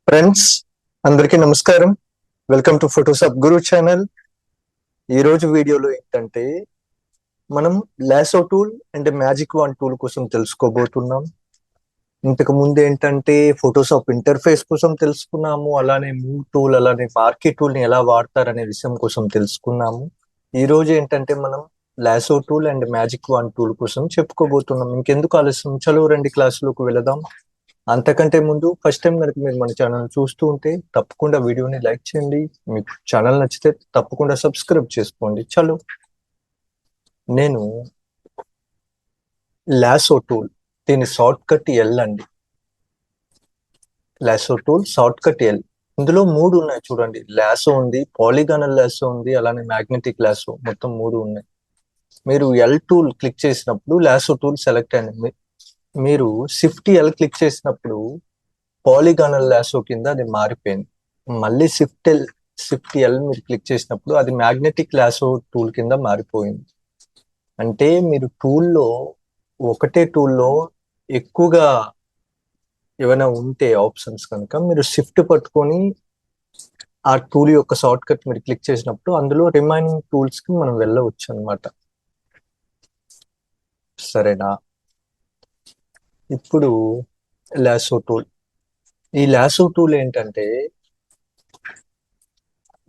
Friends, అందరికీ నమస్కారం. Welcome to Photoshop Guru channel. ఈ రోజు వీడియోలో ఏంటంటే మనం lasso tool and magic wand tool కోసం తెలుసుకోబోతున్నాం. ఇంతకు ముందు ఏంటంటే ఫోటోషాప్ ఇంటర్ఫేస్ కోసం తెలుసుకున్నాము, అలానే మూవ్ టూల్, అలానే మార్కీ టూల్ ని ఎలా వాడతారనే విషయం కోసం తెలుసుకున్నాము. ఈ రోజు ఏంటంటే మనం lasso tool and magic wand tool కోసం చెప్పుకోబోతున్నాం. ఇంకెందుకు ఆలస్యం, చలో రండి క్లాసులోకి వెళదాం. అంతకంటే ముందు ఫస్ట్ టైం కనుక మీరు మన ఛానల్ చూస్తూ ఉంటే తప్పకుండా వీడియోని లైక్ చేయండి. మీకు ఛానల్ నచ్చితే తప్పకుండా సబ్స్క్రైబ్ చేసుకోండి. చలో, నేను లాసో టూల్, దీని షార్ట్ కట్ ఎల్ అండి. Lasso tool short cut L. ఇందులో మూడు ఉన్నాయి చూడండి. లాసో ఉంది, పాలిగానల్ లాసో ఉంది, అలానే మ్యాగ్నెటిక్ లాసో, మొత్తం మూడు ఉన్నాయి. మీరు ఎల్ టూల్ క్లిక్ చేసినప్పుడు లాసో టూల్ సెలెక్ట్ అయింది. మీరు షిఫ్ట్ ఎల్ క్లిక్ చేసినప్పుడు పాలిగానల్ లాసో కింద అది మారిపోయింది. మళ్ళీ షిఫ్ట్ ఎల్ మీరు క్లిక్ చేసినప్పుడు అది మ్యాగ్నెటిక్ లాసో టూల్ కింద మారిపోయింది. అంటే మీరు టూల్లో ఒకటే టూల్లో ఎక్కువగా ఏమైనా ఉంటే ఆప్షన్స్ కనుక మీరు షిఫ్ట్ పట్టుకొని ఆ టూల్ యొక్క షార్ట్ కట్ మీరు క్లిక్ చేసినప్పుడు అందులో రిమైనింగ్ టూల్స్ కి మనం వెళ్ళవచ్చు అనమాట. సరేనా? ఇప్పుడు లాసో టూల్. ఈ లాసో టూల్ ఏంటంటే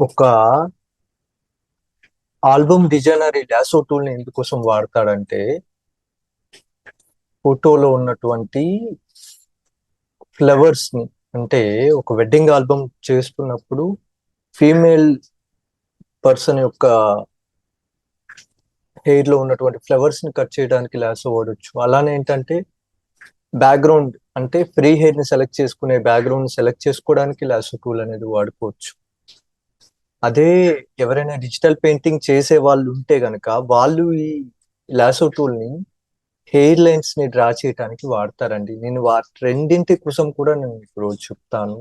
ఒక ఆల్బమ్ డిజైనర్ ఈ లాసో టూల్ ని ఎందుకోసం వాడతాడంటే ఫోటోలో ఉన్నటువంటి ఫ్లవర్స్ ని, అంటే ఒక వెడ్డింగ్ ఆల్బమ్ చేస్తున్నప్పుడు ఫీమేల్ పర్సన్ యొక్క హెయిర్ లో ఉన్నటువంటి ఫ్లవర్స్ ని కట్ చేయడానికి లాసో వాడొచ్చు. అలానే ఏంటంటే బ్యాక్గ్రౌండ్, అంటే ఫ్రీ హెయిర్ ని సెలెక్ట్ చేసుకునే బ్యాక్గ్రౌండ్ సెలెక్ట్ చేసుకోవడానికి లాసో టూల్ అనేది వాడుకోవచ్చు. అదే ఎవరైనా డిజిటల్ పెయింటింగ్ చేసే వాళ్ళు ఉంటే గనక వాళ్ళు ఈ లాసో టూల్ ని హెయిర్ లైన్స్ ని డ్రా చేయడానికి వాడతారండి. నేను రెండింటి కోసం కూడా నేను ఇప్పుడు చెప్తాను.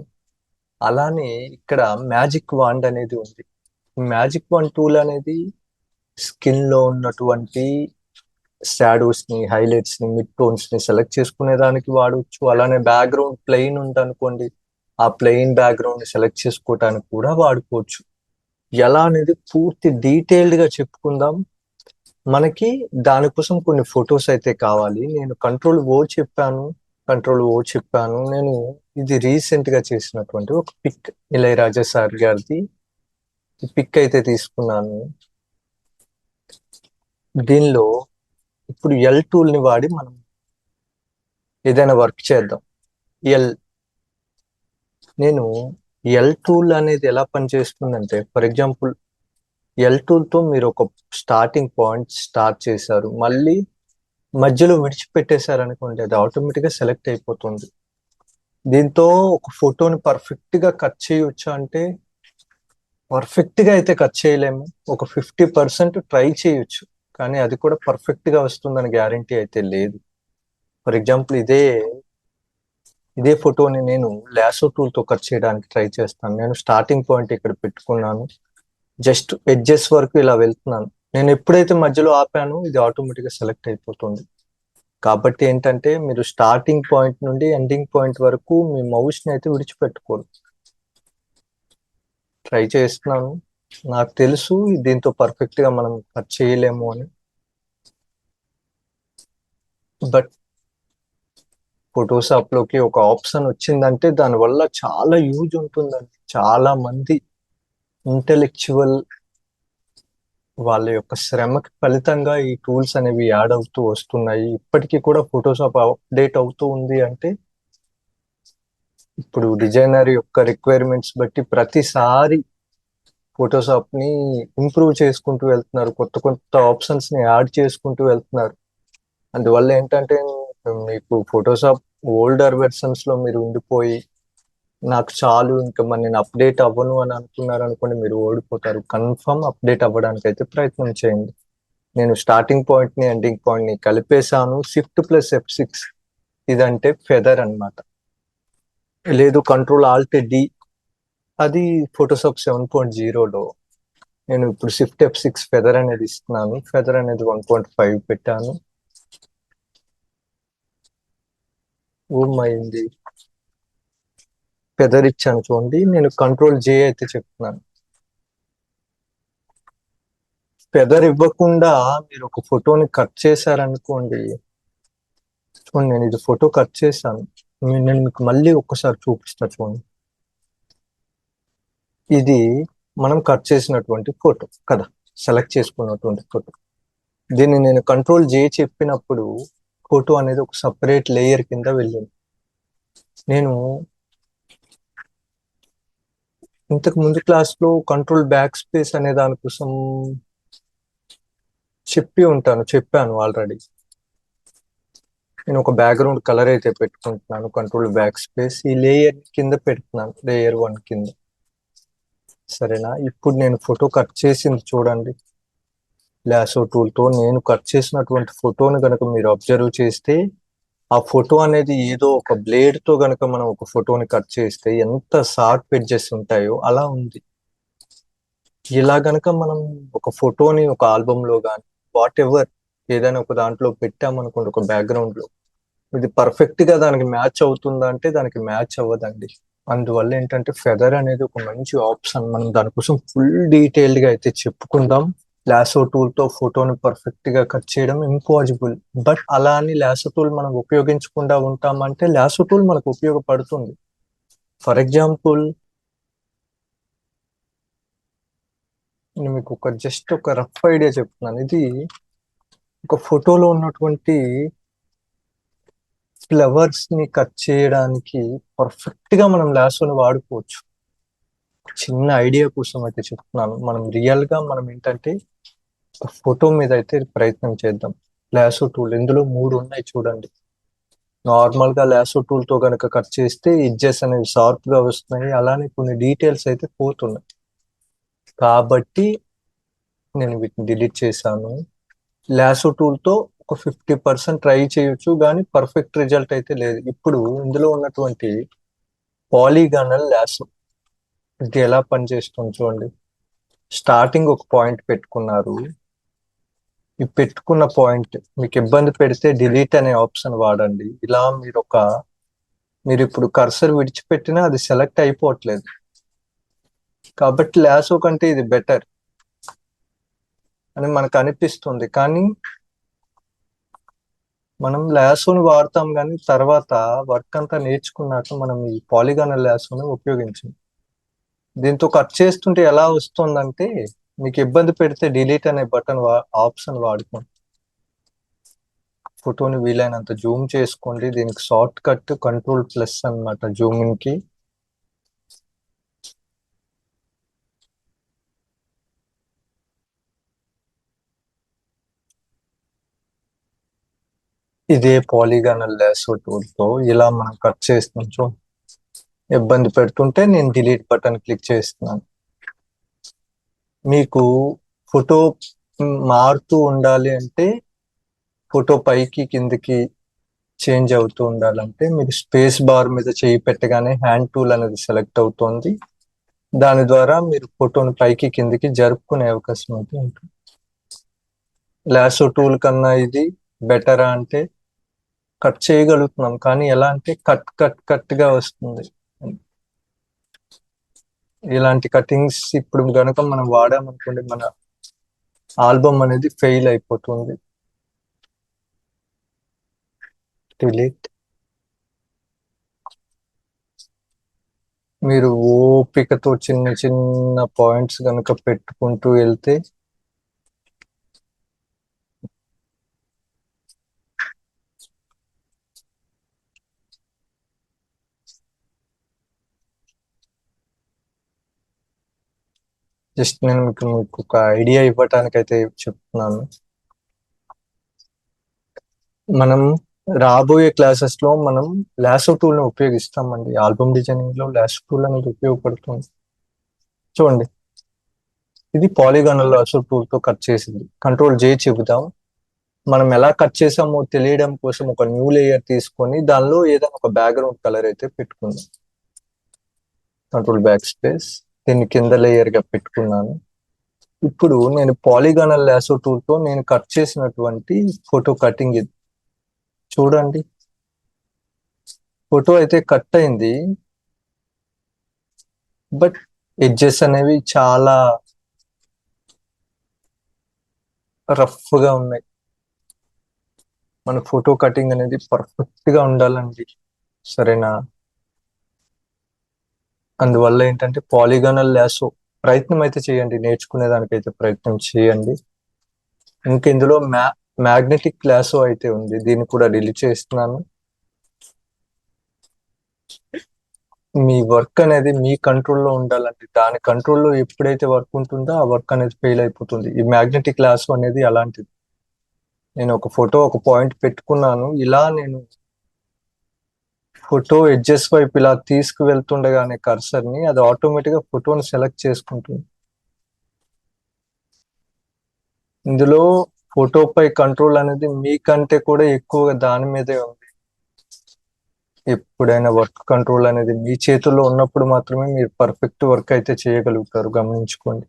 అలానే ఇక్కడ మ్యాజిక్ వాండ్ అనేది ఉంది. మ్యాజిక్ వాండ్ టూల్ అనేది స్కిన్ లో ఉన్నటువంటి షాడోస్ ని, హైలైట్స్ ని, మిడ్ టోన్స్ ని సెలెక్ట్ చేసుకునే దానికి వాడవచ్చు. అలానే బ్యాక్గ్రౌండ్ ప్లెయిన్ ఉందనుకోండి, ఆ ప్లెయిన్ బ్యాక్గ్రౌండ్ ని సెలెక్ట్ చేసుకోవడానికి కూడా వాడుకోవచ్చు. ఎలా అనేది పూర్తి డీటెయిల్డ్ గా చెప్పుకుందాం. మనకి దానికోసం కొన్ని ఫొటోస్ అయితే కావాలి. నేను కంట్రోల్ ఓ చెప్పాను. నేను ఇది రీసెంట్ గా చేసినటువంటి ఒక పిక్, ఇళయరాజా సార్ గారిది ఈ పిక్ అయితే తీసుకున్నాను. దీనిలో ఇప్పుడు ఎల్ టూల్ ని వాడి మనం ఏదైనా వర్క్ చేద్దాం. ఎల్ నేను ఎల్ టూల్ అనేది ఎలా పనిచేస్తుందంటే, ఫర్ ఎగ్జాంపుల్ ఎల్ టూల్ తో మీరు ఒక స్టార్టింగ్ పాయింట్ స్టార్ట్ చేశారు, మళ్ళీ మధ్యలో విడిచిపెట్టేశారు అనుకోండి, అది ఆటోమేటిక్ గా సెలెక్ట్ అయిపోతుంది. దీంతో ఒక ఫోటోని పర్ఫెక్ట్ గా కట్ చేయొచ్చా అంటే పర్ఫెక్ట్ గా అయితే కట్ చేయలేము. ఒక 50% ట్రై చేయొచ్చు, కానీ అది కూడా పర్ఫెక్ట్ గా వస్తుందని గ్యారంటీ అయితే లేదు. ఫర్ ఎగ్జాంపుల్ ఇదే ఫోటోని నేను లాసో టూల్ తో కట్ చేయడానికి ట్రై చేస్తాను. నేను స్టార్టింగ్ పాయింట్ ఇక్కడ పెట్టుకున్నాను, జస్ట్ ఎడ్జెస్ వరకు ఇలా వెళ్తున్నాను. నేను ఎప్పుడైతే మధ్యలో ఆపానో ఇది ఆటోమేటిక్ గా సెలెక్ట్ అయిపోతుంది. కాబట్టి ఏంటంటే మీరు స్టార్టింగ్ పాయింట్ నుండి ఎండింగ్ పాయింట్ వరకు మీ మౌస్ ని అయితే విడిచిపెట్టుకోరు. ట్రై చేస్తున్నాను, నాకు తెలుసు దీంతో పర్ఫెక్ట్ గా మనం కట్ చేయలేము అని. బట్ ఫోటోషాప్ లోకి ఒక ఆప్షన్ వచ్చిందంటే దానివల్ల చాలా యూజ్ ఉంటుందండి. చాలా మంది ఇంటెలెక్చువల్ వాళ్ళ యొక్క శ్రమకి ఫలితంగా ఈ టూల్స్ అనేవి యాడ్ అవుతూ వస్తున్నాయి. ఇప్పటికీ కూడా ఫోటోషాప్ అప్డేట్ అవుతూ ఉంది అంటే ఇప్పుడు డిజైనర్ యొక్క రిక్వైర్మెంట్స్ బట్టి ప్రతిసారి ఫోటోషాప్ ని ఇంప్రూవ్ చేసుకుంటూ వెళ్తున్నారు, కొత్త కొత్త ఆప్షన్స్ ని యాడ్ చేసుకుంటూ వెళ్తున్నారు. అందువల్ల ఏంటంటే మీకు ఫోటోషాప్ ఓల్డర్ వెర్షన్స్ లో మీరు ఉండిపోయి నాకు చాలు ఇంకా మరి నేను అప్డేట్ అవ్వను అని అనుకున్నారు అనుకోండి, మీరు ఓడిపోతారు. కన్ఫర్మ్ అప్డేట్ అవ్వడానికి అయితే ప్రయత్నం చేయండి. నేను స్టార్టింగ్ పాయింట్ ని ఎండింగ్ పాయింట్ ని కలిపేశాను. Shift+F6 ఇదంటే ఫెదర్ అన్నమాట. లేదు Ctrl+Alt+D, అది ఫోటోషాప్ 7.0లో. నేను ఇప్పుడు Shift+F6 ఫెదర్ అనేది ఇస్తున్నాను. ఫెదర్ అనేది 1.5 పెట్టాను. ఓ మైంది ఫెదర్ ఇచ్చాను చూడండి. నేను కంట్రోల్ జే అయితే చెప్తున్నాను. ఫెదర్ ఇవ్వకుండా మీరు ఒక ఫోటోని కట్ చేశారనుకోండి. చూడండి, నేను ఇది ఫోటో కట్ చేశాను. నేను మీకు మళ్ళీ ఒక్కసారి చూపిస్తా చూడండి. ఇది మనం కట్ చేసినటువంటి ఫోటో కదా, సెలెక్ట్ చేసుకున్నటువంటి ఫోటో. దీన్ని నేను కంట్రోల్ జే చెప్పినప్పుడు ఫోటో అనేది ఒక సపరేట్ లేయర్ కింద వెళ్ళింది. నేను ఇంతకు ముందు క్లాస్లో కంట్రోల్ బ్యాక్ స్పేస్ అనే దానికోసం చెప్పాను ఆల్రెడీ. నేను ఒక బ్యాక్గ్రౌండ్ కలర్ అయితే పెట్టుకుంటున్నాను. కంట్రోల్ బ్యాక్ స్పేస్ ఈ లేయర్ కింద పెడుతున్నాను, లేయర్ 1 కింద. సరేనా? ఇప్పుడు నేను ఫోటో కట్ చేసింది చూడండి. లాసో టూల్తో నేను కట్ చేసినటువంటి ఫోటోని కనుక మీరు అబ్జర్వ్ చేస్తే, ఆ ఫోటో అనేది ఏదో ఒక బ్లేడ్ తో గనక మనం ఒక ఫోటోని కట్ చేస్తే ఎంత షార్ప్ ఎడ్జెస్ ఉంటాయో అలా ఉంది. ఇలా గనక మనం ఒక ఫోటోని ఒక ఆల్బమ్ లో కానీ వాట్ ఎవర్ ఏదైనా ఒక దాంట్లో పెట్టామనుకోండి, ఒక బ్యాక్గ్రౌండ్ లో, ఇది పర్ఫెక్ట్ గా దానికి మ్యాచ్ అవుతుందా అంటే దానికి మ్యాచ్ అవ్వదండి. అందువల్ల ఏంటంటే ఫెదర్ అనేది ఒక మంచి ఆప్షన్. మనం దానికోసం ఫుల్ డీటెయిల్డ్ గా అయితే చెప్పుకుందాం. లాసో టూల్ తో ఫోటోని పర్ఫెక్ట్ గా కట్ చేయడం ఇంపాసిబుల్. బట్ అలా అని లాసో టూల్ మనం ఉపయోగించకుండా ఉంటామంటే లాసో టూల్ మనకు ఉపయోగపడుతుంది. ఫర్ ఎగ్జాంపుల్, నేను మీకు జస్ట్ ఒక రఫ్ ఐడియా చెప్తున్నాను. ఇది ఒక ఫోటోలో ఉన్నటువంటి ఫ్లవర్స్ ని కట్ చేయడానికి పర్ఫెక్ట్ గా మనం లాసోని వాడుకోవచ్చు. చిన్న ఐడియా కోసం అయితే చెప్తున్నాను. మనం రియల్ గా మనం ఏంటంటే ఒక ఫోటో మీద అయితే ప్రయత్నం చేద్దాం. లాసో టూల్ ఇందులో 3 ఉన్నాయి చూడండి. నార్మల్ గా లాసో టూల్ తో కనుక కట్ చేస్తే ఎడ్జెస్ అనేవి షార్ప్ గా వస్తున్నాయి, అలానే కొన్ని డీటెయిల్స్ అయితే పోతున్నాయి. కాబట్టి నేను వీటిని డిలీట్ చేశాను. లాసో టూల్ తో ఒక 50% ట్రై చేయొచ్చు, కానీ పర్ఫెక్ట్ రిజల్ట్ అయితే లేదు. ఇప్పుడు ఇందులో ఉన్నటువంటి పాలీగానల్ లాసో ఇది ఎలా పనిచేస్తుంది చూడండి. స్టార్టింగ్ ఒక పాయింట్ పెట్టుకున్నారు. ఈ పెట్టుకున్న పాయింట్ మీకు ఇబ్బంది పెడితే డిలీట్ అనే ఆప్షన్ వాడండి. ఇలా మీరు ఇప్పుడు కర్సర్ విడిచిపెట్టినా అది సెలెక్ట్ అయిపోవట్లేదు. కాబట్టి లాసో కంటే ఇది బెటర్ అని మనకు అనిపిస్తుంది. కానీ మనం లాసోని వాడతాం, కానీ తర్వాత వర్క్ అంతా నేర్చుకున్నాక మనం ఈ పాలిగానల్ లాసోని ఉపయోగించాం. దీంతో కట్ చేస్తుంటే ఎలా వస్తుందంటే, మీకు ఇబ్బంది పెడితే డిలీట్ అనే బటన్ ఆప్షన్ వాడుకోండి. ఫోటోని వీలైనంత జూమ్ చేసుకోండి. దీనికి షార్ట్ కట్ కంట్రోల్+ అన్నమాట జూమింగ్ కి. ఇదే పాలిగానల్ లాసో టూల్ తో ఇలా మనం కట్ చేస్తాం. సో ఇబ్బంది పెడుతుంటే నేను డిలీట్ బటన్ క్లిక్ చేస్తున్నాను. మీకు ఫోటో మారుతూ ఉండాలి అంటే, ఫోటో పైకి కిందికి చేంజ్ అవుతూ ఉండాలంటే మీరు స్పేస్ బార్ మీద చేయి పెట్టగానే హ్యాండ్ టూల్ అనేది సెలెక్ట్ అవుతుంది. దాని ద్వారా మీరు ఫోటోని పైకి కిందికి జరుపుకునే అవకాశం అయితే ఉంటుంది. లాసో టూల్ కన్నా ఇది బెటరా అంటే, కట్ చేయగలుగుతున్నాం, కానీ ఎలా అంటే కట్ గా వస్తుంది. ఇలాంటి కటింగ్స్ ఇప్పుడు గనక మనం వాడామనుకోండి, మన ఆల్బమ్ అనేది ఫెయిల్ అయిపోతుంది. డిలీట్. మీరు ఓపికతో చిన్న చిన్న పాయింట్స్ కనుక పెట్టుకుంటూ వెళ్తే జస్ట్ నేను మీకు ఒక ఐడియా ఇవ్వటానికి అయితే చెప్తున్నాను. మనం రాబోయే క్లాసెస్ లో మనం లాసో టూల్ ని ఉపయోగిస్తామండి. ఆల్బమ్ డిజైనింగ్ లో లాసో టూల్ అనేది ఉపయోగపడుతుంది. చూడండి, ఇది పాలిగానల్ లాసో టూల్ తో కట్ చేసింది. కంట్రోల్ జే చెబుతాం. మనం ఎలా కట్ చేసామో తెలియడం కోసం ఒక న్యూ లేయర్ తీసుకొని దానిలో ఏదైనా ఒక బ్యాక్గ్రౌండ్ కలర్ అయితే పెట్టుకుందాం. కంట్రోల్ బ్యాక్ స్పేస్, దీన్ని కింద లేయర్ గా పెట్టుకున్నాను. ఇప్పుడు నేను పాలిగానల్ లాసో టూల్ తో నేను కట్ చేసినటువంటి ఫోటో కటింగ్ ఇది చూడండి. ఫోటో అయితే కట్ అయింది. బట్ ఎడ్జెస్ అనేవి చాలా రఫ్ గా ఉన్నాయి. మన ఫోటో కటింగ్ అనేది పర్ఫెక్ట్ గా ఉండాలండి, సరేనా? అందువల్ల ఏంటంటే పాలిగానల్ లాసో ప్రయత్నం అయితే చేయండి, నేర్చుకునే దానికైతే ప్రయత్నం చేయండి. ఇంక ఇందులో మ్యాగ్నెటిక్ లాసో అయితే ఉంది, దీన్ని కూడా డిలీట్ చేస్తున్నాను. మీ వర్క్ అనేది మీ కంట్రోల్లో ఉండాలండి. దాని కంట్రోల్లో ఎప్పుడైతే వర్క్ ఉంటుందో ఆ వర్క్ అనేది ఫెయిల్ అయిపోతుంది. ఈ మ్యాగ్నెటిక్ లాసో అనేది అలాంటిది. నేను ఒక ఫోటో ఒక పాయింట్ పెట్టుకున్నాను, ఇలా నేను ఫోటో ఎడ్జెస్ వైపు ఇలా తీసుకువెళ్తుండగానే కర్సర్ ని, అది ఆటోమేటిక్ గా ఫోటోని సెలెక్ట్ చేసుకుంటుంది. ఇందులో ఫోటోపై కంట్రోల్ అనేది మీకంటే కూడా ఎక్కువగా దాని మీదే ఉంది. ఎప్పుడైనా వర్క్ కంట్రోల్ అనేది మీ చేతుల్లో ఉన్నప్పుడు మాత్రమే మీరు పర్ఫెక్ట్ వర్క్ అయితే చేయగలుగుతారు, గమనించుకోండి.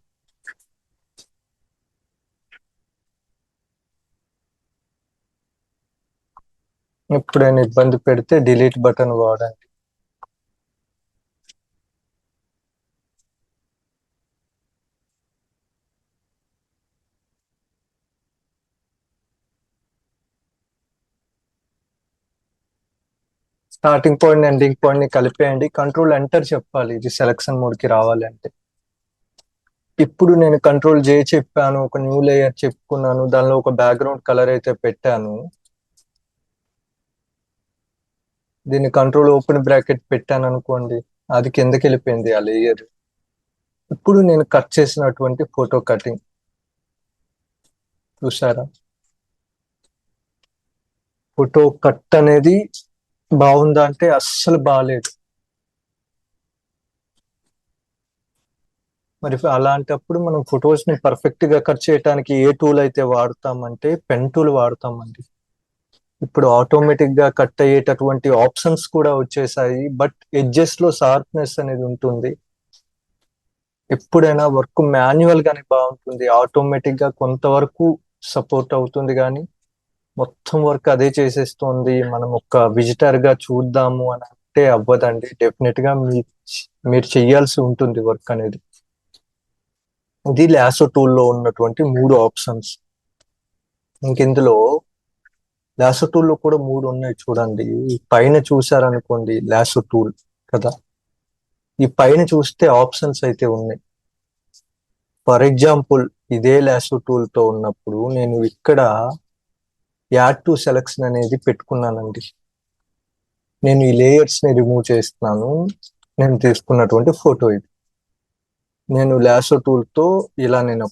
ఎప్పుడైనా ఇబ్బంది పెడితే డిలీట్ బటన్ వాడండి. స్టార్టింగ్ పాయింట్ ఎండింగ్ పాయింట్ ని కలిపేయండి, కంట్రోల్ ఎంటర్ చెప్పాలి ఇది సెలక్షన్ మోడ్ కి రావాలి అంటే. ఇప్పుడు నేను కంట్రోల్ జే చెప్పాను, ఒక న్యూ లేయర్ చెప్పుకున్నాను, దానిలో ఒక బ్యాక్గ్రౌండ్ కలర్ అయితే పెట్టాను. దీన్ని కంట్రోల్ ఓపెన్ బ్రాకెట్ పెట్టాను అనుకోండి, అది కిందకి వెళ్ళిపోయింది ఆ లేయర్. ఇప్పుడు నేను కట్ చేసినటువంటి ఫోటో కటింగ్ చూసారా? ఫోటో కట్ అనేది బాగుందా అంటే అస్సలు బాగాలేదు. మరి అలాంటప్పుడు మనం ఫొటోస్ ని పర్ఫెక్ట్ గా కట్ చేయడానికి ఏ టూల్ అయితే వాడతామంటే పెన్ టూల్ వాడతామండి. ఇప్పుడు ఆటోమేటిక్ గా కట్ అయ్యేటటువంటి ఆప్షన్స్ కూడా వచ్చేసాయి, బట్ ఎడ్జెస్ లో షార్ప్నెస్ అనేది ఉంటుంది. ఎప్పుడైనా వర్క్ మాన్యువల్ గానే బాగుంటుంది, ఆటోమేటిక్ గా కొంతవరకు సపోర్ట్ అవుతుంది, కానీ మొత్తం వర్క్ అదే చేసేస్తుంది, మనం ఒక విజిటర్ గా చూద్దాము అని అంటే అవ్వదండి. డెఫినెట్ గా మీరు చెయ్యాల్సి ఉంటుంది వర్క్ అనేది. ఇది లాసో టూల్లో ఉన్నటువంటి 3 ఆప్షన్స్. ఇంకెందులో లాసో టూల్లో కూడా 3 ఉన్నాయి చూడండి. ఈ పైన చూసారనుకోండి లాసో టూల్ కదా, ఈ పైన చూస్తే ఆప్షన్స్ అయితే ఉన్నాయి. ఫర్ ఎగ్జాంపుల్ ఇదే లాసో టూల్ తో ఉన్నప్పుడు నేను ఇక్కడ యాడ్ టు సెలక్షన్ అనేది పెట్టుకున్నానండి. నేను ఈ లేయర్స్ ని రిమూవ్ చేస్తున్నాను. నేను తీసుకున్నటువంటి ఫోటో ఇది. నేను లాసో టూల్ తో ఇలా నేను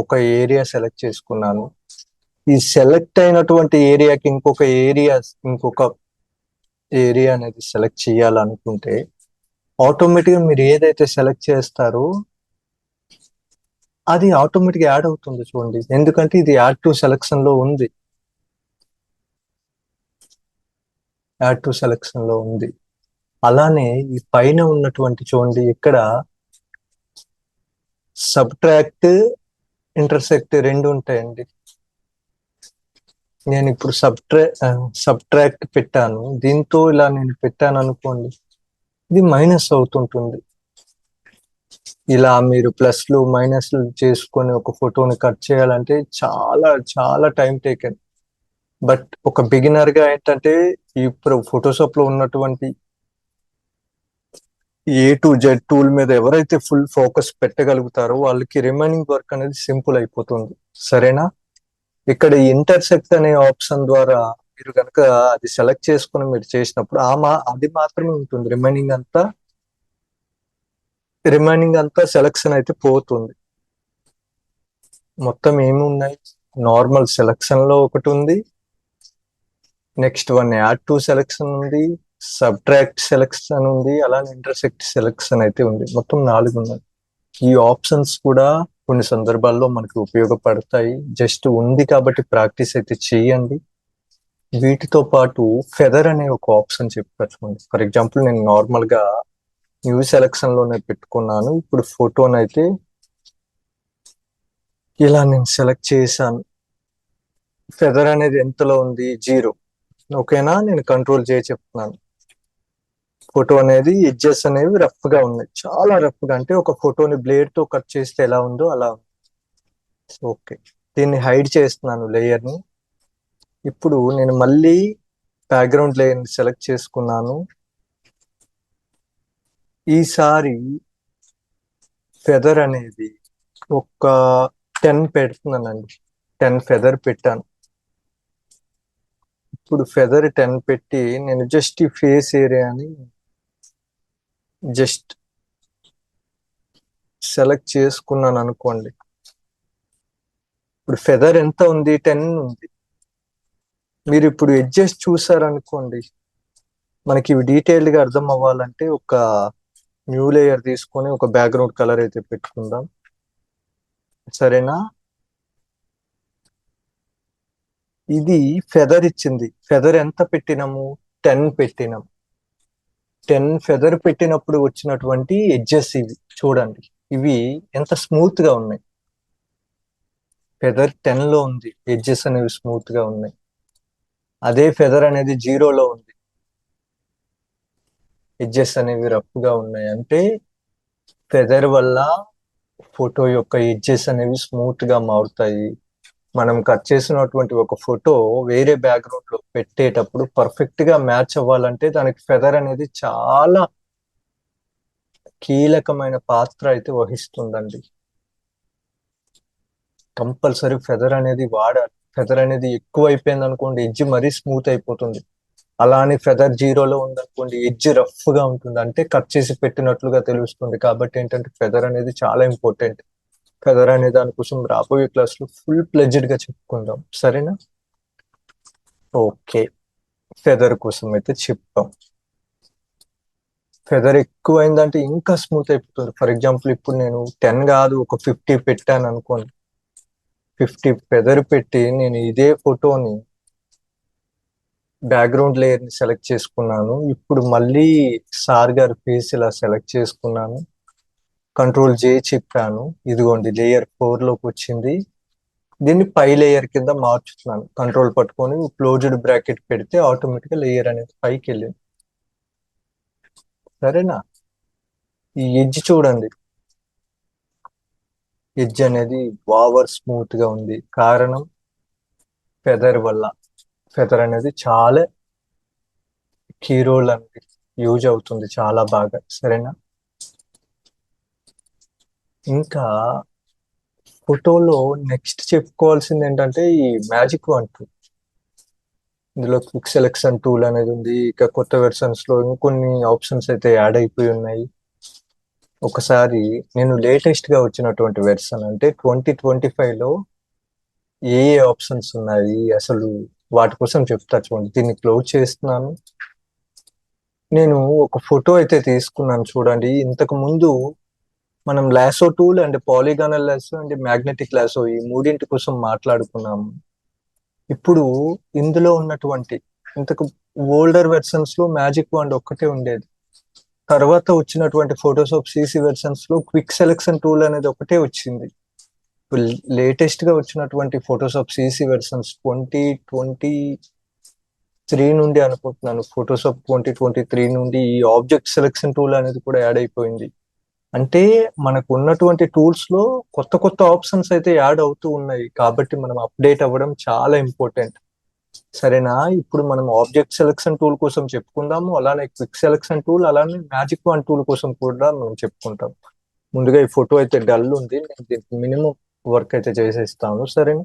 ఒక ఏరియా సెలెక్ట్ చేసుకున్నాను. ఈ సెలెక్ట్ అయినటువంటి ఏరియాకి ఇంకొక ఏరియా అనేది సెలెక్ట్ చేయాలనుకుంటే ఆటోమేటిక్ గా మీరు ఏదైతే సెలెక్ట్ చేస్తారో అది ఆటోమేటిక్ యాడ్ అవుతుంది చూడండి, ఎందుకంటే ఇది యాడ్ టు సెలక్షన్ లో ఉంది. యాడ్ టు సెలక్షన్ లో ఉంది. అలానే ఈ పైన ఉన్నటువంటి చూడండి, ఇక్కడ సబ్ట్రాక్ట్ ఇంటర్సెక్ట్ రెండు ఉంటాయండి. నేను ఇప్పుడు సబ్ట్రాక్ట్ పెట్టాను, దీంతో ఇలా నేను పెట్టాను అనుకోండి, ఇది మైనస్ అవుతుంటుంది. ఇలా మీరు ప్లస్లు మైనస్లు చేసుకొని ఒక ఫోటోని కట్ చేయాలంటే చాలా చాలా టైం టేకెన్. బట్ ఒక బిగినర్ గా ఏంటంటే ఇప్పుడు ఫోటోషాప్ లో ఉన్నటువంటి A to Z టూల్ మీద ఎవరైతే ఫుల్ ఫోకస్ పెట్టగలుగుతారో వాళ్ళకి రిమైనింగ్ వర్క్ అనేది సింపుల్ అయిపోతుంది, సరేనా? ఇక్కడ ఇంటర్సెక్ట్ అనే ఆప్షన్ ద్వారా మీరు కనుక అది సెలెక్ట్ చేసుకుని మీరు చేసినప్పుడు అది మాత్రమే ఉంటుంది, రిమైనింగ్ అంతా సెలక్షన్ అయితే పోతుంది. మొత్తం ఏమి ఉన్నాయి, నార్మల్ సెలక్షన్ లో ఒకటి ఉంది, next one add to selection ఉంది, సబ్ట్రాక్ట్ సెలక్షన్ ఉంది, అలానే ఇంటర్సెక్ట్ సెలక్షన్ అయితే ఉంది. మొత్తం 4 ఉన్నాయి. ఈ ఆప్షన్స్ కూడా కొన్ని సందర్భాల్లో మనకి ఉపయోగపడతాయి. జస్ట్ ఉంది కాబట్టి ప్రాక్టీస్ అయితే చేయండి. వీటితో పాటు ఫెదర్ అనే ఒక ఆప్షన్ చెప్పచ్చు. ఫర్ ఎగ్జాంపుల్ నేను నార్మల్ గా న్యూ సెలక్షన్ లోనే పెట్టుకున్నాను. ఇప్పుడు ఫోటోనైతే ఇలా నేను సెలెక్ట్ చేశాను. ఫెదర్ అనేది ఎంతలో ఉంది, 0. ఓకేనా? నేను కంట్రోల్ చెప్తున్నాను. ఫోటో అనేది ఎడ్జెస్ అనేవి రఫ్ గా ఉన్నాయి, చాలా రఫ్ గా. అంటే ఒక ఫోటోని బ్లేడ్ తో కట్ చేస్తే ఎలా ఉందో అలా ఉంది. ఓకే, దీన్ని హైడ్ చేస్తున్నాను లేయర్ ని. ఇప్పుడు నేను మళ్ళీ బ్యాక్గ్రౌండ్ లేయర్ ని సెలెక్ట్ చేసుకున్నాను. ఈసారి ఫెదర్ అనేది ఒక 10 పెడుతున్నానండి. 10 ఫెదర్ పెట్టాను. ఇప్పుడు ఫెదర్ 10 పెట్టి నేను జస్ట్ ఈ ఫేస్ ఏరియాని జస్ట్ సెలెక్ట్ చేసుకున్నాను అనుకోండి. ఇప్పుడు ఫెదర్ ఎంత ఉంది? 10 ఉంది. మీరు ఇప్పుడు ఎడ్జెస్ చూసారనుకోండి, మనకి ఇవి డీటెయిల్డ్ గా అర్థం అవ్వాలంటే ఒక న్యూ లేయర్ తీసుకొని ఒక బ్యాక్గ్రౌండ్ కలర్ అయితే పెట్టుకుందాం, సరేనా? ఇది ఫెదర్ ఇచ్చింది. ఫెదర్ ఎంత పెట్టినాము? 10 పెట్టినాం. 10 ఫెదర్ పెట్టినప్పుడు వచ్చినటువంటి ఎడ్జెస్ ఇవి చూడండి. ఇవి ఎంత స్మూత్ గా ఉన్నాయి. ఫెదర్ 10 లో ఉంది, ఎడ్జెస్ అనేవి స్మూత్ గా ఉన్నాయి. అదే ఫెదర్ అనేది 0లో ఉంది, ఎడ్జెస్ అనేవి రఫ్ గా ఉన్నాయి. అంటే ఫెదర్ వల్ల ఫోటో యొక్క ఎడ్జెస్ అనేవి స్మూత్ గా మారుతాయి. మనం కట్ చేసినటువంటి ఒక ఫోటో వేరే బ్యాక్గ్రౌండ్ లో పెట్టేటప్పుడు పర్ఫెక్ట్ గా మ్యాచ్ అవ్వాలంటే దానికి ఫెదర్ అనేది చాలా కీలకమైన పాత్ర అయితే వహిస్తుందండి. కంపల్సరీ ఫెదర్ అనేది వాడాలి. ఫెదర్ అనేది ఎక్కువ అయిపోయింది అనుకోండి, ఎడ్జ్ మరీ స్మూత్ అయిపోతుంది. అలానే ఫెదర్ 0లో ఉందనుకోండి, ఎడ్జ్ రఫ్ గా ఉంటుంది, అంటే కట్ చేసి పెట్టినట్లుగా తెలుస్తుంది. కాబట్టి ఏంటంటే ఫెదర్ అనేది చాలా ఇంపార్టెంట్. ఫెదర్ అనే దానికోసం రాబోయే క్లాస్ లో ఫుల్ ప్లెజ్డ్ గా చెప్పుకుందాం, సరేనా? ఓకే, ఫెదర్ కోసం అయితే చెప్తాం. ఫెదర్ ఎక్కువైందంటే ఇంకా స్మూత్ అయిపోతుంది. ఫర్ ఎగ్జాంపుల్ ఇప్పుడు నేను 10 కాదు, ఒక 50 పెట్టాను అనుకోండి. 50 ఫెదర్ పెట్టి నేను ఇదే ఫోటోని బ్యాక్గ్రౌండ్ లేయర్ ని సెలెక్ట్ చేసుకున్నాను. ఇప్పుడు మళ్ళీ సార్ గారి ఫేస్ ఇలా సెలెక్ట్ చేసుకున్నాను. కంట్రోల్ జే చెప్పాను. ఇదిగోండి లేయర్ 4 లోకి వచ్చింది. దీన్ని పై లేయర్ కింద మార్చుతున్నాను. కంట్రోల్ పట్టుకొని క్లోజ్డ్ బ్రాకెట్ పెడితే ఆటోమేటిక్ గా లేయర్ అనేది పైకి వెళ్ళింది, సరేనా? ఈ ఎడ్జ్ చూడండి, ఎడ్జ్ అనేది ఓవర్ స్మూత్ గా ఉంది. కారణం ఫెదర్ వల్ల. ఫెదర్ అనేది చాలా కీ రోల్ అనేది యూజ్ అవుతుంది చాలా బాగా, సరేనా? ఇంకా ఫోటోలో నెక్స్ట్ చెప్పుకోవాల్సింది ఏంటంటే ఈ మ్యాజిక్ వంటూ. ఇందులో క్విక్ సెలెక్షన్ టూల్ అనేది ఉంది. ఇక కొత్త వెర్షన్స్ లో ఇంకొన్ని ఆప్షన్స్ అయితే యాడ్ అయిపోయి ఉన్నాయి. ఒకసారి నేను లేటెస్ట్ గా వచ్చినటువంటి వెర్షన్ అంటే 2025 లో ఏ ఏ ఆప్షన్స్ ఉన్నాయి అసలు వాటి కోసం చెప్తా చూడండి. దీన్ని క్లోజ్ చేస్తున్నాను. నేను ఒక ఫోటో అయితే తీసుకున్నాను చూడండి. ఇంతకు ముందు మనం lasso tool and polygonal lasso and magnetic lasso ఈ మూడింటి కోసం మాట్లాడుకున్నాము. ఇప్పుడు ఇందులో ఉన్నటువంటి ఇంతకు ఓల్డర్ వెర్షన్స్ లో మ్యాజిక్ వాండ్ ఒక్కటే ఉండేది. తర్వాత వచ్చినటువంటి ఫోటోషాప్ సిసి వెర్షన్స్ లో క్విక్ సెలెక్షన్ టూల్ అనేది ఒకటే వచ్చింది. ఇప్పుడు లేటెస్ట్ గా వచ్చినటువంటి ఫోటోషాప్ సిసి వెర్షన్స్ 2023 నుండి అనుకుంటున్నాను. ఫోటోషాప్ 2023 నుండి ఈ ఆబ్జెక్ట్ సెలెక్షన్ టూల్ అనేది కూడా యాడ్ అయిపోయింది. అంటే మనకు ఉన్నటువంటి టూల్స్ లో కొత్త కొత్త ఆప్షన్స్ అయితే యాడ్ అవుతూ ఉన్నాయి. కాబట్టి మనం అప్డేట్ అవ్వడం చాలా ఇంపార్టెంట్, సరేనా? ఇప్పుడు మనం ఆబ్జెక్ట్ సెలెక్షన్ టూల్ కోసం చెప్పుకుందాము, అలానే క్విక్ సెలెక్షన్ టూల్, అలానే మ్యాజిక్ వన్ టూల్ కోసం కూడా మనం చెప్పుకుంటాం. ముందుగా ఈ ఫోటో అయితే డల్ ఉంది, నేను దీనికి మినిమం వర్క్ అయితే చేసేస్తాను, సరేనా?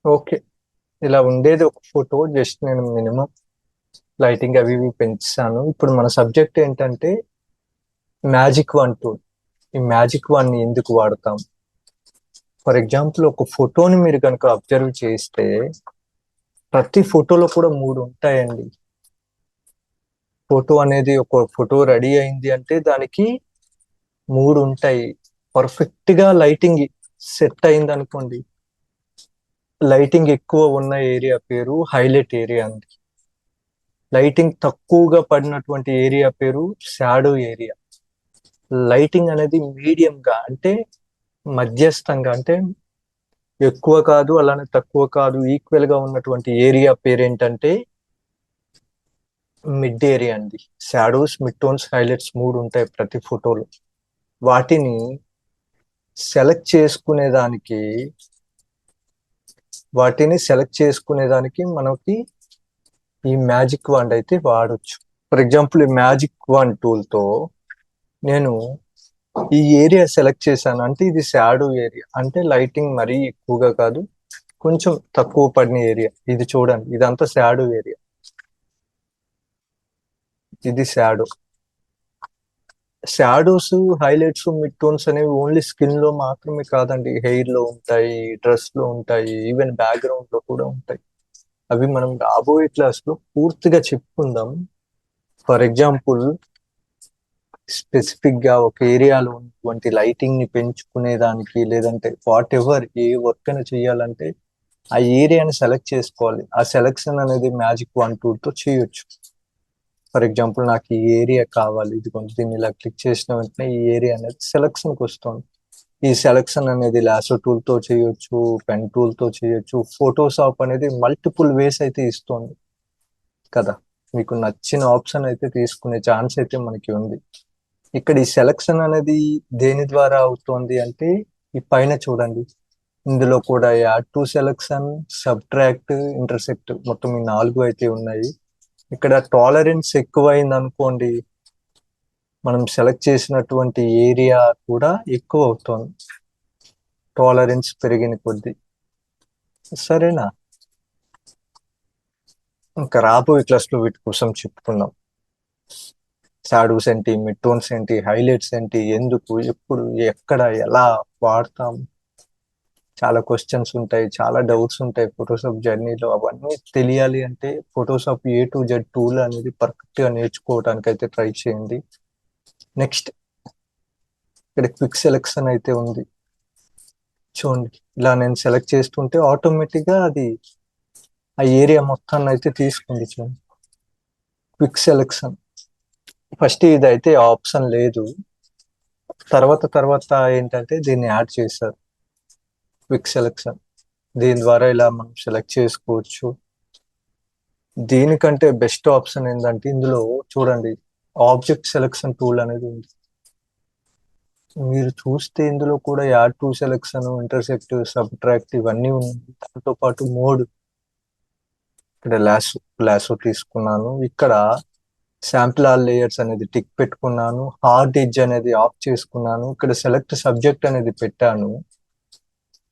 ఓకే, ఇలా ఉండేది ఒక ఫోటో. జస్ట్ నేను మినిమం లైటింగ్ అవి ఇవి పెంచాను. ఇప్పుడు మన సబ్జెక్ట్ ఏంటంటే మ్యాజిక్ వన్ టూల్. ఈ మ్యాజిక్ వన్ ని ఎందుకు వాడతాం? ఫర్ ఎగ్జాంపుల్ ఒక ఫోటోని మీరు కనుక అబ్జర్వ్ చేస్తే ప్రతి ఫోటోలో కూడా 3 ఉంటాయండి. ఫోటో అనేది ఒక ఫోటో రెడీ అయింది అంటే దానికి 3 ఉంటాయి. పర్ఫెక్ట్ గా లైటింగ్ సెట్ అయింది అనుకోండి, లైటింగ్ ఎక్కువ ఉన్న ఏరియా పేరు హైలైట్ ఏరియా అండి. లైటింగ్ తక్కువగా పడినటువంటి ఏరియా పేరు షాడో ఏరియా. లైటింగ్ అనేది మీడియం గా అంటే మధ్యస్థంగా అంటే ఎక్కువ కాదు అలానే తక్కువ కాదు, ఈక్వల్ గా ఉన్నటువంటి ఏరియా పేరేంటంటే మిడ్ ఏరియా అండి. షాడోస్, మిడ్ టోన్స్, హైలైట్స్ మూడు ఉంటాయి ప్రతి ఫోటోలో. వాటిని సెలెక్ట్ చేసుకునేదానికి మనకి ఈ మ్యాజిక్ వాండ్ అయితే వాడొచ్చు. ఫర్ ఎగ్జాంపుల్ ఈ మ్యాజిక్ వాండ్ టూల్ తో నేను ఈ ఏరియా సెలెక్ట్ చేశాను అంటే ఇది షాడో ఏరియా, అంటే లైటింగ్ మరీ ఎక్కువగా కాదు, కొంచెం తక్కువ పడిన ఏరియా. ఇది చూడండి, ఇదంతా షాడో ఏరియా, ఇది shadow. Shadows, highlights, mid tones అనేవి ఓన్లీ స్కిన్ లో మాత్రమే కాదండి, హెయిర్ లో ఉంటాయి, డ్రెస్ లో ఉంటాయి, ఈవెన్ బ్యాక్గ్రౌండ్ లో కూడా ఉంటాయి. అవి మనం రాబోయే క్లాస్ లో పూర్తిగా చెప్పుకుందాం. ఫర్ ఎగ్జాంపుల్ స్పెసిఫిక్ గా ఒక ఏరియాలో ఉన్నటువంటి లైటింగ్ ని పెంచుకునే దానికి, లేదంటే వాట్ ఎవర్ ఏ వర్క్ అయినా చేయాలంటే ఆ ఏరియాని సెలెక్ట్ చేసుకోవాలి. ఆ సెలెక్షన్ అనేది మ్యాజిక్ వన్ టూల్ తో చేయొచ్చు. ఫర్ ఎగ్జాంపుల్ నాకు ఈ ఏరియా కావాలి, ఇది కొంచెం దీన్ని ఇలా క్లిక్ చేసిన వెంటనే ఈ ఏరియా అనేది సెలెక్షన్ కి వస్తుంది. ఈ సెలెక్షన్ అనేది లాసో టూల్ తో చేయొచ్చు, పెన్ టూల్ తో చేయొచ్చు. ఫోటోషాప్ అనేది మల్టిపుల్ వేస్ అయితే ఇస్తుంది కదా. మీకు నచ్చిన ఆప్షన్ అయితే తీసుకునే ఛాన్స్ అయితే మనకి ఉంది. ఇక్కడ ఈ సెలక్షన్ అనేది దేని ద్వారా అవుతుంది అంటే ఈ పైన చూడండి, ఇందులో కూడా add to selection, subtract, intersect, మొత్తం ఈ 4 అయితే ఉన్నాయి. ఇక్కడ టాలరెన్స్ ఎక్కువైంది అనుకోండి, మనం సెలెక్ట్ చేసినటువంటి ఏరియా కూడా ఎక్కువ అవుతుంది టాలరెన్స్ పెరిగిన కొద్దీ. సరేనా? ఇంకా రాబోయే క్లాస్ లో వీటి కోసం చెప్పుకుందాం. షాడోస్ ఏంటి, మిడ్ టోన్స్ ఏంటి, హైలైట్స్ ఏంటి, ఎందుకు, ఎప్పుడు, ఎక్కడ, ఎలా వాడతాం, చాలా క్వశ్చన్స్ ఉంటాయి, చాలా డౌట్స్ ఉంటాయి ఫోటోషాప్ జర్నీలో. అవన్నీ తెలియాలి అంటే Photoshop A to Z tool అనేది పర్ఫెక్ట్ గా నేర్చుకోవడానికి అయితే ట్రై చేయండి. నెక్స్ట్ ఇక్కడ క్విక్ సెలెక్షన్ అయితే ఉంది చూడండి. ఇలా నేను సెలెక్ట్ చేస్తుంటే ఆటోమేటిక్ గా అది ఆ ఏరియా మొత్తాన్ని అయితే తీసుకుంది చూడండి. క్విక్ సెలెక్షన్ ఫస్ట్ ఇది అయితే ఆప్షన్ లేదు, తర్వాత ఏంటంటే దీన్ని యాడ్ చేశారు క్విక్ సెలెక్షన్. దీని ద్వారా ఇలా మనం సెలెక్ట్ చేసుకోవచ్చు. దీనికంటే బెస్ట్ ఆప్షన్ ఏంటంటే ఇందులో చూడండి, ఆబ్జెక్ట్ సెలెక్షన్ టూల్ అనేది ఉంది. మీరు చూస్తే ఇందులో కూడా add to selection, intersect, subtract ఇవన్నీ ఉన్నాయి. దాంతో పాటు మోడ్, ఇక్కడ లాసో తీసుకున్నాను, ఇక్కడ శాంపిల్ ఆల్ లేయర్స్ అనేది టిక్ పెట్టుకున్నాను, హార్డ్ ఎడ్జ్ అనేది ఆఫ్ చేసుకున్నాను, ఇక్కడ సెలెక్ట్ సబ్జెక్ట్ అనేది పెట్టాను.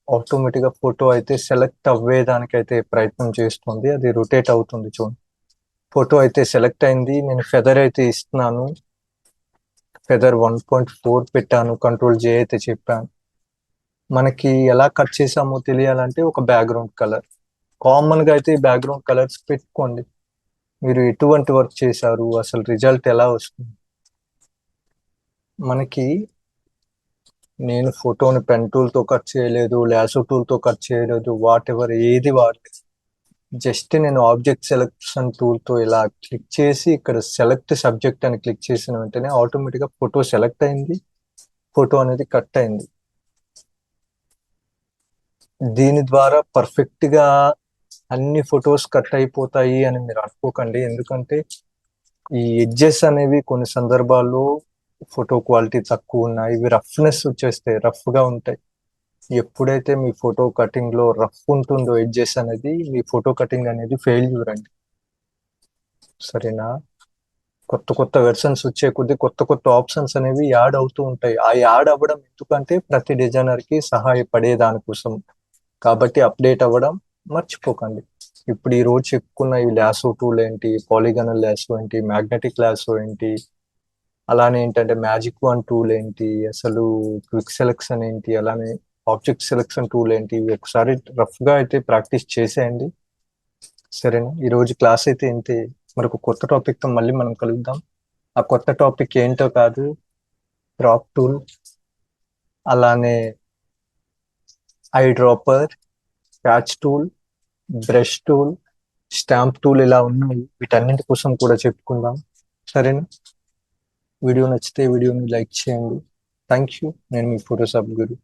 ఆటోమేటిక్ గా ఫోటో అయితే సెలెక్ట్ అవ్వేదానికైతే ప్రయత్నం చేస్తుంది, అది రొటేట్ అవుతుంది చూడండి. ఫోటో అయితే సెలెక్ట్ అయింది. నేను ఫెదర్ అయితే ఇస్తున్నాను, ఫెదర్ 1.4 పెట్టాను, Ctrl J అయితే చెప్పాను. మనకి ఎలా కట్ చేసామో తెలియాలంటే ఒక బ్యాక్గ్రౌండ్ కలర్, కామన్ గా అయితే బ్యాక్గ్రౌండ్ కలర్స్ పెట్టుకోండి. మీరు ఎటువంటి వర్క్ చేశారు, అసలు రిజల్ట్ ఎలా వస్తుంది. మనకి నేను ఫోటోని పెన్ టూల్ తో కట్ చేయలేదు, లాసో టూల్ తో కట్ చేయలేదు, వాట్ ఎవర్ ఏది వాడలేదు. జస్ట్ నేను ఆబ్జెక్ట్ సెలెక్షన్ టూల్ తో ఇలా క్లిక్ చేసి ఇక్కడ సెలెక్ట్ సబ్జెక్ట్ అని క్లిక్ చేసిన వెంటనే ఆటోమేటిక్ గా ఫోటో సెలెక్ట్ అయింది, ఫోటో అనేది కట్ అయింది. దీని ద్వారా పర్ఫెక్ట్ గా అన్ని ఫొటోస్ కట్ అయిపోతాయి అని మీరు అనుకోకండి, ఎందుకంటే ఈ ఎడ్జెస్ అనేవి కొన్ని సందర్భాల్లో ఫోటో క్వాలిటీ తక్కువ ఉన్నాయి, ఇవి రఫ్నెస్ వచ్చేస్తాయి, రఫ్ గా ఉంటాయి. ఎప్పుడైతే మీ ఫోటో కటింగ్ లో రఫ్ ఉంటుందో ఎడ్జెస్ అనేది, మీ ఫోటో కటింగ్ అనేది ఫెయిల్యూర్ అండి. సరేనా? కొత్త వెర్షన్స్ వచ్చే కొద్దీ కొత్త ఆప్షన్స్ అనేవి యాడ్ అవుతూ ఉంటాయి. ఆ యాడ్ అవ్వడం ఎందుకంటే ప్రతి డిజైనర్ కి సహాయపడే దానికోసం, కాబట్టి అప్డేట్ అవ్వడం మర్చిపోకండి. ఇప్పుడు ఈ రోజు చెప్పుకున్న ఈ లాసో టూల్ ఏంటి, పాలిగనల్ లాసో ఏంటి, మ్యాగ్నెటిక్ లాసో ఏంటి, అలానే ఏంటంటే మ్యాజిక్ వన్ టూల్ ఏంటి, అసలు క్విక్ సెలెక్షన్ ఏంటి, అలానే ఆబ్జెక్ట్ సెలెక్షన్ టూల్ ఏంటి, ఇవి ఒకసారి రఫ్ గా అయితే ప్రాక్టీస్ చేసేయండి. సరేనా? ఈ రోజు క్లాస్ అయితే ఇంతే. మరొక కొత్త టాపిక్ తో మళ్ళీ మనం కలుద్దాం. ఆ కొత్త టాపిక్ ఏంటో కాదు, క్రాప్ టూల్, అలానే I dropper, patch tool, brush tool, stamp tool ఇలా ఉన్నాయి. వీటన్నింటి కోసం కూడా చెప్పుకుందాం. సరేనా? వీడియో నచ్చితే వీడియోని లైక్ చేయండి. Thank you. నేను మీ ఫోటోషాప్ గురు.